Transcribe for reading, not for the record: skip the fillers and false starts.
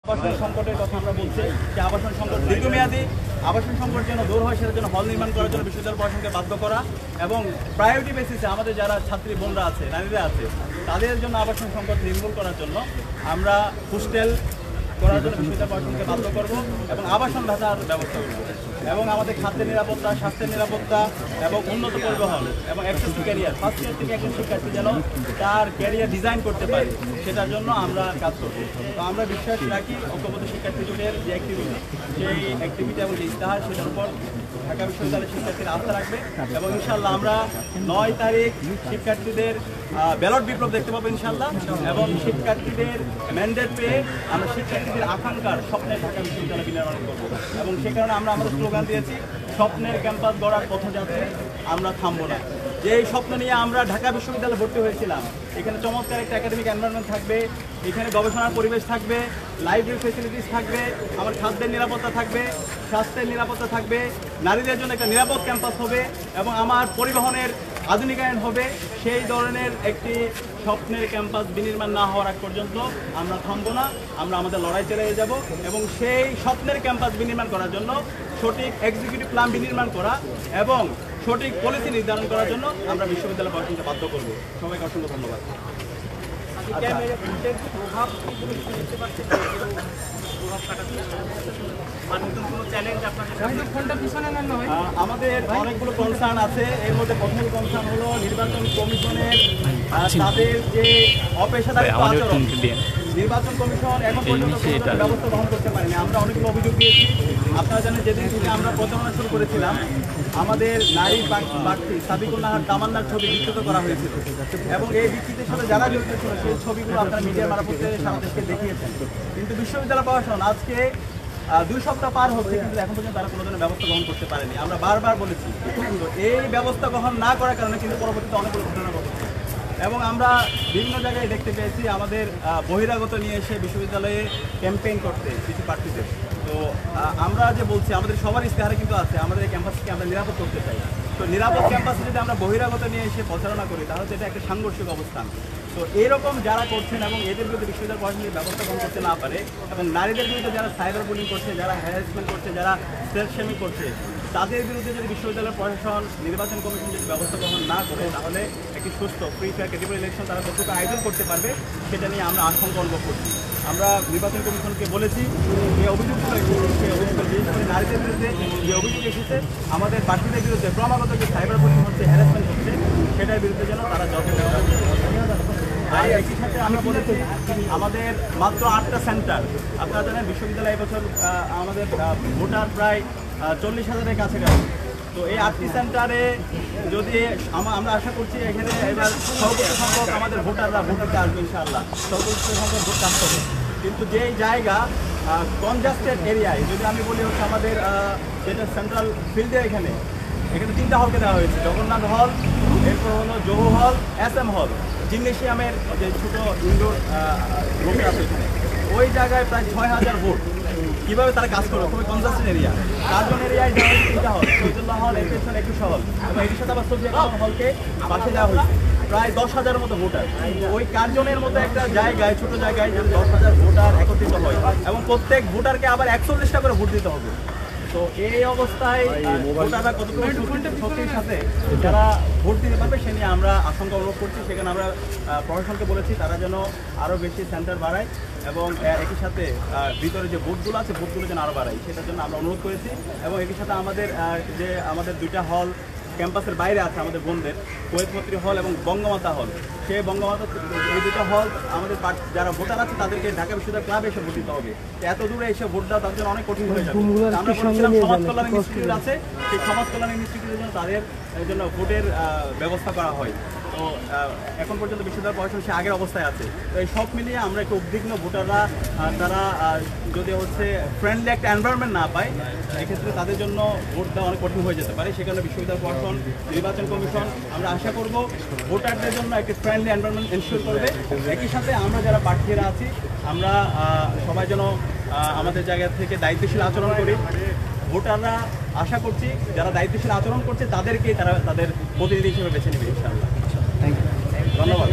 আবাসন সংকটের কথা আমরা বলছি যে আবাসন সংকট দীর্ঘমেয়াদী আবাসন সংকট যেন দূর হয় সেটার জন্য হল নির্মাণ করার জন্য বিশ্ববিদ্যালয় প্রশাসনকে বাধ্য করা এবং প্রায়োরিটি বেসিসে আমাদের যারা ছাত্রী বোনরা আছে নারীরা আছে তাদের জন্য আবাসন সংকট নির্মূল করার জন্য আমরা হোস্টেল করার জন্য বিশ্ববিদ্যালয় প্রশাসনকে বাধ্য করবো এবং আবাসন ভাতার ব্যবস্থা করবো এবং আমাদের খাদ্যের নিরাপত্তা স্বাস্থ্যের নিরাপত্তা এবং উন্নত পরিবহন এবং access to career first year থেকে একজন শিক্ষার্থী যেন তার ক্যারিয়ার ডিজাইন করতে পারে সেটার জন্য আমরা কাজ করবো। তো আমরা বিশ্বাস রাখি ঐক্যবদ্ধ শিক্ষার্থী জোটের যে অ্যাক্টিভিটি সেই অ্যাক্টিভিটি এবং যে ইস্তাহার সেটার উপর ঢাকা বিশ্ববিদ্যালয়ের শিক্ষার্থীরা আস্থা রাখবে এবং ইনশাল্লাহ আমরা 9 তারিখ শিক্ষার্থীদের ব্যালট বিপ্লব দেখতে পাবো ইনশাল্লাহ এবং শিক্ষার্থীদের ম্যান্ডেট পেয়ে আমরা শিক্ষার্থীদের আকাঙ্ক্ষার স্বপ্নের ঢাকা বিশ্ববিদ্যালয় বিনির্মাণ করবো এবং সে কারণে আমরা আমাদের স্লোগান দিয়েছি স্বপ্নের ক্যাম্পাস গড়ার পথযাত্রে আমরা থামবো না। যে এই স্বপ্ন নিয়ে আমরা ঢাকা বিশ্ববিদ্যালয়ে ভর্তি হয়েছিলাম এখানে চমৎকার একটা একাডেমিক এনভায়রনমেন্ট থাকবে, এখানে গবেষণার পরিবেশ থাকবে, লাইব্রেরি ফেসিলিটিস থাকবে, আমার খাদ্যের নিরাপত্তা থাকবে, স্বাস্থ্যের নিরাপত্তা থাকবে, নারীদের জন্য একটা নিরাপদ ক্যাম্পাস হবে এবং আমার পরিবহনের আধুনিকায়ন হবে। সেই ধরনের একটি স্বপ্নের ক্যাম্পাস বিনির্মাণ না হওয়ার আগ পর্যন্ত আমরা থামবো না, আমরা আমাদের লড়াই চালিয়ে যাব এবং সেই স্বপ্নের ক্যাম্পাস বিনির্মাণ করার জন্য সঠিক এক্সিকিউটিভ প্ল্যান বিনির্মাণ করা এবং সঠিক পলিসি নির্ধারণ করার জন্য আমরা বিশ্ববিদ্যালয় প্রশাসনকে বাধ্য করব। সবাইকে অসংখ্য ধন্যবাদ। আমাদের অনেকগুলো কনসার্ন আছে, এর মধ্যে প্রথম কনসার্ন হলো নির্বাচন কমিশনের তাদের যে অপেশাদারিত্ব আচরণ। নির্বাচন কমিশন এখন পর্যন্ত ব্যবস্থা গ্রহণ করতে পারেনি। আমরা অনেকগুলো অভিযোগ দিয়েছি। আপনারা জানেন যেদিন থেকে আমরা প্রচারণা শুরু করেছিলাম আমাদের নারী প্রার্থী সাবিকুল নাহার তামান্নার ছবি বিকৃত করা হয়েছিল এবং এই বিকৃতির সাথে যারা জড়িত ছিল সেই ছবিগুলো আপনারা মিডিয়ার মারফতে সারা দেশকে দেখিয়েছেন। কিন্তু বিশ্ববিদ্যালয় প্রশাসন আজকে 2 সপ্তাহ পার হচ্ছে কিন্তু এখন পর্যন্ত তারা কোনো ধরনের ব্যবস্থা গ্রহণ করতে পারেনি। আমরা বারবার বলেছি, তো এই ব্যবস্থা গ্রহণ না করার কারণে কিন্তু পরবর্তীতে অনেকগুলো ঘটনা ঘটেছে এবং আমরা বিভিন্ন জায়গায় দেখতে পেয়েছি আমাদের বহিরাগত নিয়ে এসে বিশ্ববিদ্যালয়ে ক্যাম্পেইন করতে কিছু প্রার্থীদের। তো আমরা যে বলছি আমাদের সবার ইস্তেহারে কিন্তু আছে আমাদের এই ক্যাম্পাসকে আমরা নিরাপদ করতে চাই। তো নিরাপদ ক্যাম্পাসে যদি আমরা বহিরাগত নিয়ে এসে প্রচারণা করি তাহলে এটা একটা সাংঘর্ষিক অবস্থান। তো এরকম যারা করছেন এবং এদের বিরুদ্ধে বিশ্ববিদ্যালয় প্রশাসনের ব্যবস্থা গ্রহণ করতে না পারে এবং নারীদের বিরুদ্ধে যারা সাইবার বুলিং করছে, যারা হ্যারাসমেন্ট করছে, যারা সেলফ শেমিং করছে তাদের বিরুদ্ধে যদি বিশ্ববিদ্যালয় প্রশাসন নির্বাচন কমিশন যদি ব্যবস্থা গ্রহণ না করে তাহলে একটি সুস্থ ফ্রি ফেয়ার ক্রেডিবল ইলেকশন তারা কতটুকু আয়োজন করতে পারবে সেটা নিয়ে আমরা আশঙ্কা অনুভব করছি। আমরা নির্বাচন কমিশনকে বলেছি যে অভিযোগগুলো সেই অভিযোগ বিশেষ করে নারীদের বিরুদ্ধে যে অভিযোগ এসেছে আমাদের প্রার্থীদের বিরুদ্ধে ক্রমাগত যে সাইবার বুলিং হচ্ছে, হ্যারাসমেন্ট হচ্ছে সেটার বিরুদ্ধে যেন তারা যত্ন নেওয়া। আর একই সাথে আমরা বলেছি আমাদের মাত্র 8টা সেন্টার। আপনারা জানেন বিশ্ববিদ্যালয় এবছর আমাদের ভোটার প্রায় 40,000-এর কাছাকাছি। তো এই 8টি সেন্টারে যদি আমরা আশা করছি এখানে এবার সর্বোচ্চ সংখ্যক আমাদের ভোটাররা ভোট দিতে আসবে ইনশাআল্লাহ, সর্বোচ্চ সংখ্যক ভোট কাজ হবে। কিন্তু যেই জায়গা কনজাস্টেড এরিয়ায় যদি আমি বলি হচ্ছে আমাদের যেটা সেন্ট্রাল ফিল্ডে এখানে 3টা হলকে দেওয়া হয়েছে, জগন্নাথ হল, এরপর হলো জহু হল, SM হল, জিমনেশিয়ামের যে ছোটো ইনডোর রুমটা আছে এখানে ওই জায়গায় প্রায় 6,000 ভোট। কীভাবে তারা কাজ করবে? খুবই কনজাস্টেড এরিয়া। কার্জন এরিয়ায় দেওয়া হয়েছে 3টা হল, শহীদুল্লাহ হল, একুশন 21 হল এবং এটির সাথে আবার সবজি হলকে পাশে দেওয়া হয়েছে। প্রায় 10,000-এর মতো ভোটার ওই কার্জনের মতো একটা জায়গায়, ছোটো জায়গায় যেন 10,000 ভোটার একত্রিত হয় এবং প্রত্যেক ভোটারকে আবার 140টা করে ভোট দিতে হবে। তো এই অবস্থায় ভোটাররা কতটুকু শক্তির সাথে যারা ভোট দিতে পারবে সে নিয়ে আমরা আশঙ্কা অনুভব করছি। সেখানে আমরা প্রশাসনকে বলেছি তারা যেন আরও বেশি সেন্টার বাড়ায় এবং একই সাথে ভিতরে যে ভোটগুলো আছে ভোটগুলো যেন আরও বাড়ায় সেটার জন্য আমরা অনুরোধ করেছি। এবং একই সাথে আমাদের 2টা হল ক্যাম্পাসের বাইরে আছে আমাদের বোনদের, কোয়েতমৈত্রী হল এবং বঙ্গমাতা হল। সেই বঙ্গমাতা এই 2টা হল আমাদের যারা ভোটার আছে তাদেরকে ঢাকা বিশ্ববিদ্যালয় ক্লাবে এসে ভোট দিতে হবে। এত দূরে এসে ভোট দেওয়া তাদের জন্য অনেক কঠিন হয়ে যাবে। আমরা বলেছিলাম সমাজ কল্যাণ ইনস্টিটিউট আছে, সেই সমাজ কল্যাণ ইনস্টিটিউটের জন্য তাদের জন্য ভোটের ব্যবস্থা করা হয়। তো এখন পর্যন্ত বিশ্ববিদ্যালয় প্রশাসন সে আগের অবস্থায় আছে। তো এই সব মিলিয়ে আমরা একটু উদ্বিগ্ন ভোটাররা তারা যদি হচ্ছে ফ্রেন্ডলি একটা এনভায়রনমেন্ট না পায় এক্ষেত্রে তাদের জন্য ভোট দেওয়া অনেক কঠিন হয়ে যেতে পারে। সেখানে বিশ্ববিদ্যালয় প্রশাসন, নির্বাচন কমিশন আমরা আশা করব ভোটারদের জন্য একটা ফ্রেন্ডলি এনভায়রনমেন্ট এনশিওর করবে। একই সাথে আমরা যারা প্রার্থীরা আছি আমরা সবাই যেন আমাদের জায়গা থেকে দায়িত্বশীল আচরণ করি। ভোটাররা আশা করছি যারা দায়িত্বশীল আচরণ করছে তাদেরকেই তারা তাদের প্রতিনিধি হিসেবে বেছে নেবে ইনশাআল্লাহ। ধন্যবাদ।